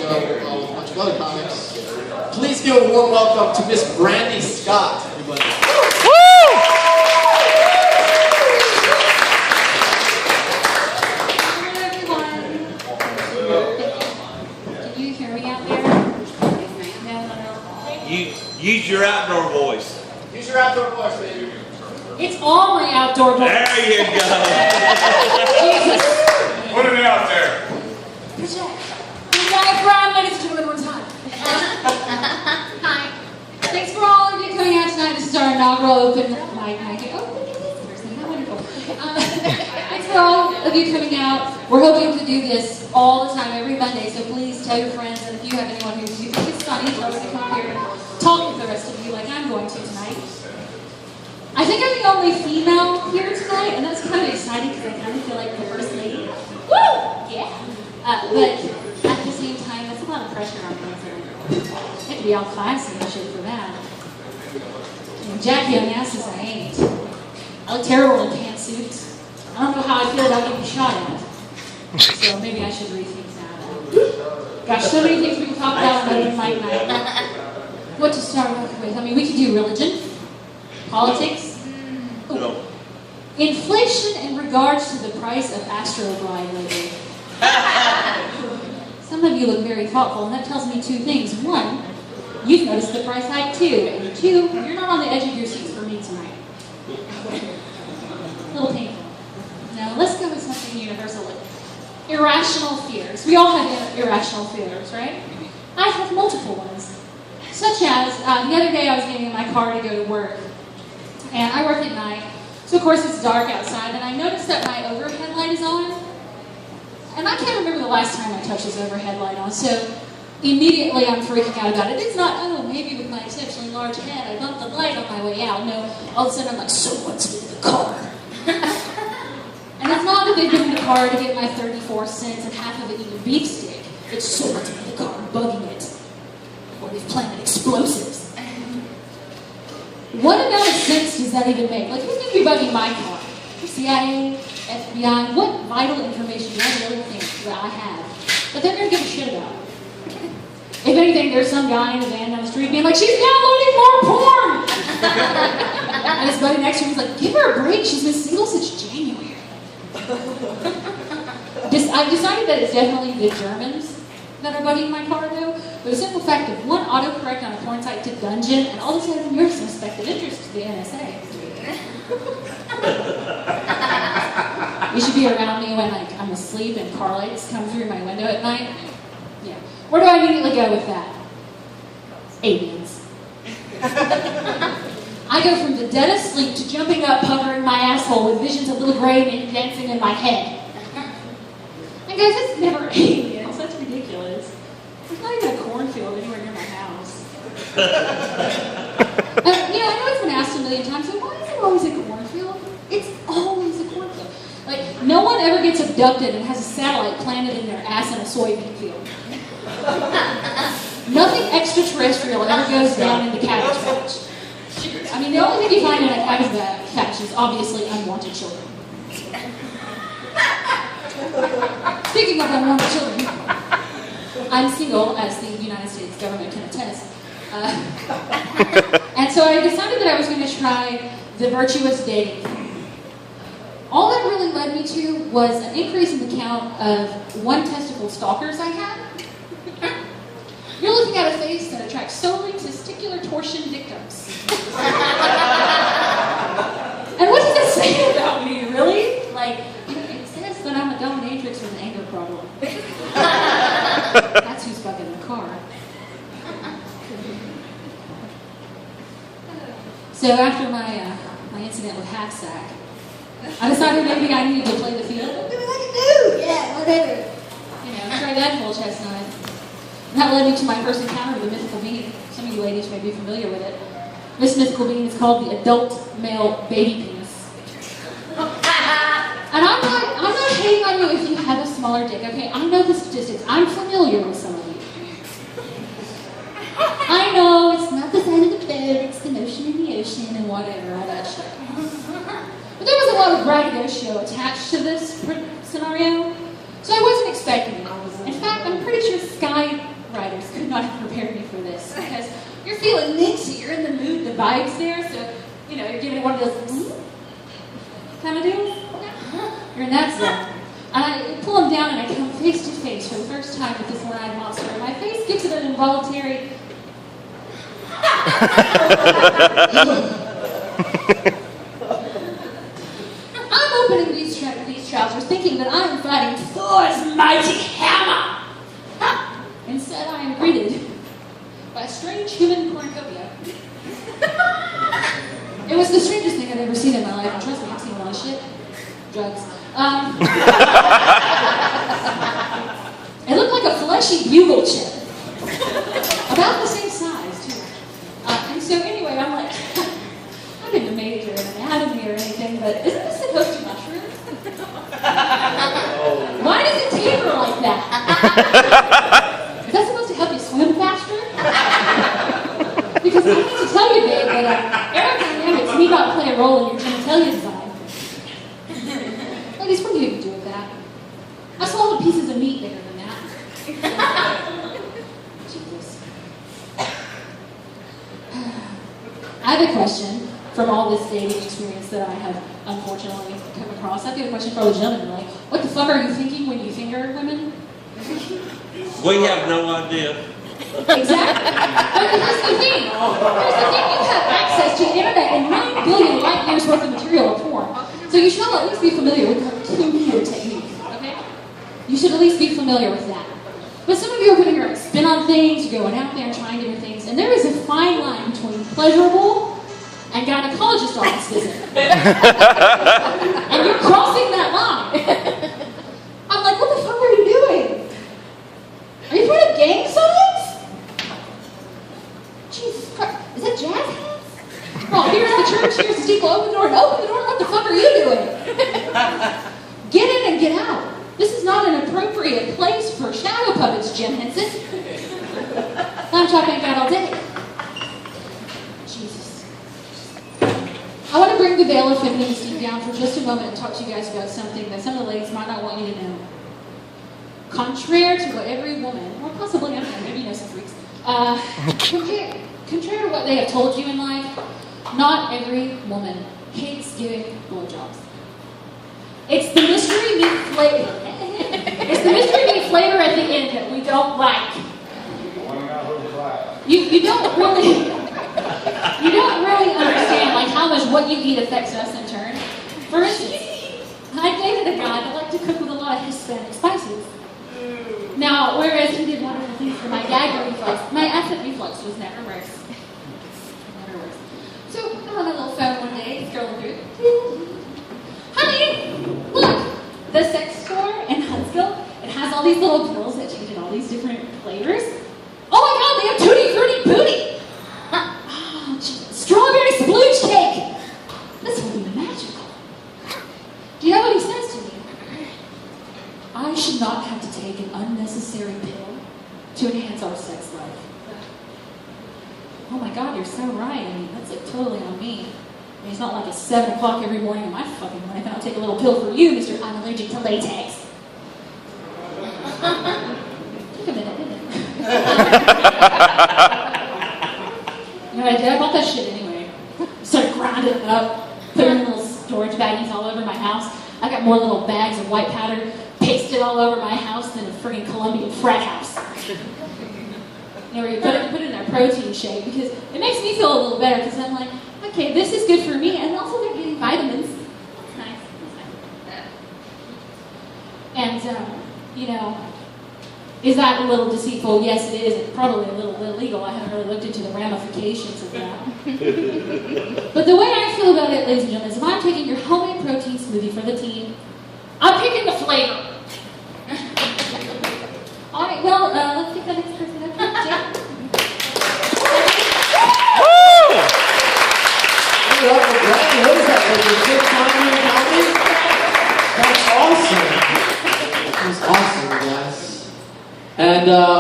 show with a bunch of other comics. Please give a warm welcome to Miss Brandie Scott, everybody. Use your outdoor voice. Use your outdoor voice, baby. It's all my outdoor voice. There you go. Jesus. Put it out there. Project. Diaphragm, ladies and gentlemen, one time. Hi. Thanks for all of you coming out tonight. This is our inaugural open mic night. Oh, look at this person. How wonderful. Thanks for all of you coming out. We're hoping to do this all the time, every Monday, so please tell your friends, and if you have anyone who thinks it's funny, tell us to come here and talk with the rest of you like I'm going to tonight. I think I'm the only female here tonight, and that's kind of exciting because I kind of feel like the first lady. Woo! Yeah! But at the same time, that's a lot of pressure on me. I have to be all classy and shit for that. And Jackie Onassis, I ain't. I look terrible in pantsuits. I don't know how I feel about getting shot at. So maybe I should rethink that. Gosh, so many things we can talk about on open mic night. What to start off with? I mean, we could do religion, politics, inflation in regards to the price of Astroglide lately. Some of you look very thoughtful, and that tells me two things. One, you've noticed the price hike too, and two, you're not on the edge of your seats for me tonight. A little painful. Now, let's go with something universal. Irrational fears. We all have irrational fears, right? I have multiple ones. Such as, the other day I was getting in my car to go to work, and I work at night, so of course it's dark outside, and I noticed that my overhead light is on, and I can't remember the last time I touched this overhead light on, so immediately I'm freaking out about it. It's not, oh, maybe with my exceptionally large head, I bumped the light on my way out. No, all of a sudden I'm like, so what's in the car? And it's not that they've been in the car to get my 34 cents and half of it eaten beef stick. It's so what's in the car, bugging it. Or they've planted explosives. What amount of sense does that even make? Like, who's going to be bugging my car? CIA, FBI, what vital information do I really think that I have that they're going to give a shit about? If anything, there's some guy in a van down the street being like, she's downloading more porn! And his buddy next to him is like, give her a break, she's been single since January. I've decided that it's definitely the Germans that are bugging my car though, but the simple fact of one autocorrect on a porn site to dungeon, and all of a sudden you're a suspect of interest to the NSA. You should be around me when like I'm asleep and car lights come through my window at night. Yeah. Where do I immediately go with that? Aliens. I go from the dead of sleep to jumping up, puckering my asshole with visions of little gray men dancing in my head. And guys, it's never aliens. That's ridiculous. There's not even a cornfield anywhere near my house. I know it's been asked a million times, so why is it always a cornfield? It's always a cornfield. Like, no one ever gets abducted and has a satellite planted in their ass in a soybean field. Nothing extraterrestrial ever goes down in the cabbage patch. I mean, the only thing you find in a cabbage patch is obviously unwanted children. Speaking of unwanted children, I'm single, as the United States government can attest. And so I decided that I was going to try the virtuous dating thing. All that really led me to was an increase in the count of one-testicle stalkers I had. You're looking at a face that attracts solely testicular torsion victims. And what does that say about me, really? Like, it says that I'm a dominatrix with an anger problem. That's who's bugging the car. So after my incident with Half Sack, I decided maybe I needed to play the field. What do I do? Yeah, whatever. Try that full chestnut. And that led me to my first encounter with the mythical being. Some of you ladies may be familiar with it. This mythical being is called the adult male baby penis. And I'm not hating on you if you have a smaller dick, okay? I know the statistics. I'm familiar with some of you. I know it's not the size of the bed, it's the motion in the ocean and whatever, all that shit. But there was a lot of braggadocio attached to this scenario, so I wasn't expecting it. In fact, I'm pretty sure Sky not have prepared me for this because you're feeling minty, you're in the mood, the vibe's there, so, you know, you're giving it one of those kind of deals. You're in that zone. And I pull him down and I come face to face for the first time with this one-eyed monster. And my face gives it an involuntary... I'm opening these trousers thinking that I am fighting Thor's mighty hammer. Instead, I am greeted by a strange human cornucopia. It was the strangest thing I'd ever seen in my life. And trust me, I've seen a lot of shit. Drugs. It looked like a fleshy bugle chip. About the same size, too. And so anyway, I'm like, I didn't major in anatomy or anything, but isn't this supposed to mushroom? Why does it taper like that? Is that supposed to help you swim faster? Because I need to tell you, babe, that aerodynamics need not play a role in your genitalia design. Ladies, what do you do with that? I swallowed pieces of meat bigger than that. Jesus. I have a question from all this dating experience that I have unfortunately come across. I've got a question for all the gentlemen. Like, what the fuck are you thinking when you finger women? We have no idea. Exactly. But here's the thing. You have access to the internet and 9 billion light years worth of material or porn. So you should at least be familiar with the two-meter technique, okay? You should at least be familiar with that. But some of you are putting your spin on things, you're going out there and trying different things, and there is a fine line between pleasurable and gynecologist office visit. And you're crossing that line. I'm like, what the fuck are you doing? Are you putting gang signs? Jesus Christ, is that jazz hands? Oh, here's the church, here's the steeple, open the door, what the fuck are you doing? Get in and get out. This is not an appropriate place for shadow puppets, Jim Henson. Lamb chop ain't got all day. Jesus. I want to bring the veil of femininity down for just a moment and talk to you guys about something that some of the ladies might not want you to know. Contrary to what every woman, or possibly, I don't know, maybe you know some freaks, contrary to what they have told you in life, not every woman hates giving blowjobs. It's the mystery meat flavor. It's the mystery meat flavor at the end that we don't like. You don't really understand like how much what you eat affects us in turn. For instance, I dated a guy that liked to cook with a lot of Hispanic spices. Now, whereas he did wonderful things for my gag reflux, my acid reflux was never worse. Never worse. So I'm on a little phone one day, scrolling through. Honey, look, the sex store in Huntsville, it has all these little pills that change in all these different flavors. Oh my God, they have Tutti Frutti Booty. Oh, strawberry splooge cake. This will be magical. Do you know what he says to me? I should not have to take an unnecessary pill to enhance our sex life. Oh my God, you're so right. I mean, that's like totally on me. I mean, it's not like it's 7 o'clock every morning in my fucking life and I'll take a little pill for you, Mr. I'm allergic to latex. Took a minute, didn't it? You know what I did? I bought that shit anyway. Started grinding it up, put it in little storage baggies all over my house. I got more little bags of white powder pasted all over my house than a friggin' Colombian frat house. You know, you put it in their protein shake because it makes me feel a little better because I'm like, okay, this is good for me, and also they're getting vitamins. That's nice. That's nice. And, you know, is that a little deceitful? Yes, it is. It's probably a little illegal. I haven't really looked into the ramifications of that. But the way I feel about it, ladies and gentlemen, is if I'm taking your homemade protein smoothie for the team, I'm picking the flavor. All right, well, let's pick the next person up. Jake. What is that? Like your fifth time in comedy? That's awesome. That was awesome, guys. And